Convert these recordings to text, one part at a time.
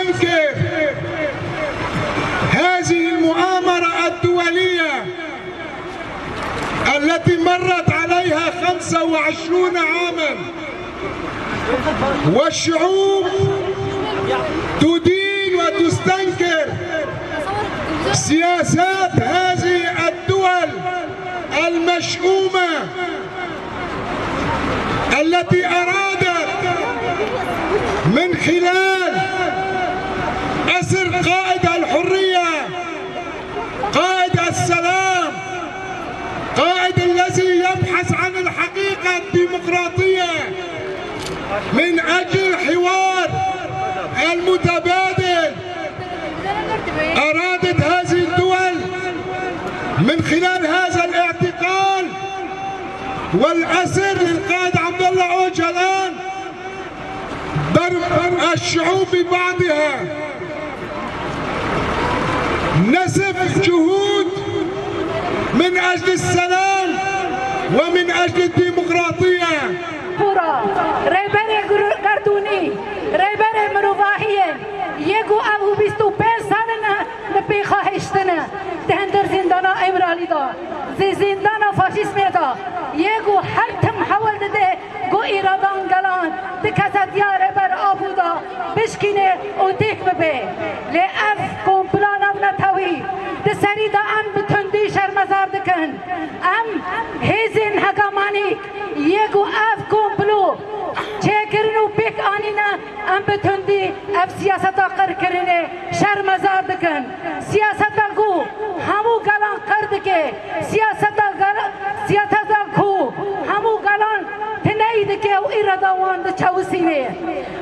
تستنكر هذه المؤامرة الدولية التي مرت عليها 25 عاما، والشعوب تدين وتستنكر سياسات هذه الدول المشؤومة التي أرادت من خلال أسر قائد الحرية، قائد السلام، قائد الذي يبحث عن الحقيقة الديمقراطية من أجل الحوار المتبادل، أرادت هذه الدول من خلال هذا الاعتقال والأسر للقائد عبد الله أوجلان ضرب الشعوب ببعضها. نسف جهود من أجل السلام ومن أجل الديمقراطية. رهبر گردونی، رهبر مروحیه، یکو ابو 25 سالنا نپی خواهشتنه تهندر زندانا امرالی دا، زندانا فاشیسم دا، یکو هر تم حول ده گو ایرادان گلان دکتا دیار بر آبودا بشکینه و دیک ببه لی اف کمپلان ام نتاوی دسری دا ام بتندی شرمزار دکن ام هیزین هگامانی یکو اف کمپلو چه کرنو بیک آنینا ام بتندی اف سیاستا قر کرنه شرمزار دکن سیاستا گو همو گلان قرد که سیاستا گو همو گلان تناید که او ایرادوان ده چوسینه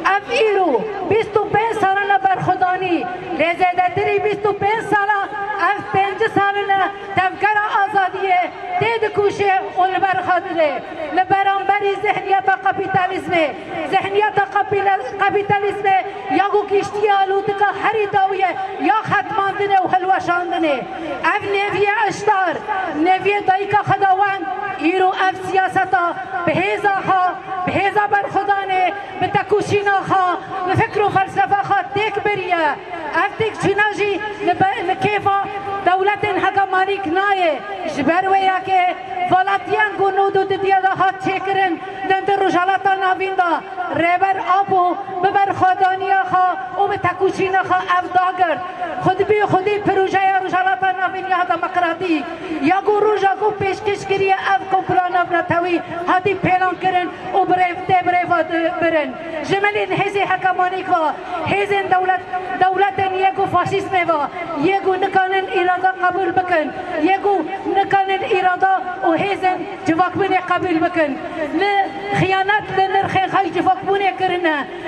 اف ایرو 25 سالنا برخدانی لزدتری 25 سالا اف 5 سالنا تفکر آزادیه تید کوشه اول برخدره لبرانبری ذهنیت کپیتالیسمه ذهنیت کپیتالیسمه یا گو کشتی آلوده که هری داویه یا ختماندنه و حلوشاندنه اف نویه اشتار نویه دایکا خداوند ایرو اف سیاستا بهیزا خوا بهیزا برخدانه بتکوشینا خوا بفکر و فلسفه خوا تک بریه اف تک چناجی نکیفا دولت هگمانی کنایه جبرویا که ولاتیان گنودو دیده ها چکرن دند رجالتا نویندا ربر آبو ببرخدانی خوا و بتکوشینا خوا اف داگر خود بی خودی پروژه رجالتا نوینی ها دموکراتی یا گو روژا گو پیشکش کریه اف کمپلان افراتوی هاتی پیلان کرن و برفته برن جملین هزی حکمانی که هزین دولت یکو فاشیسم و یکو نکانن ایرادا قبول بکن یکو نکانن ایرادا و هزین جواک بینه قبول بکن خیانت لنرخی خی جواک بونه کرنه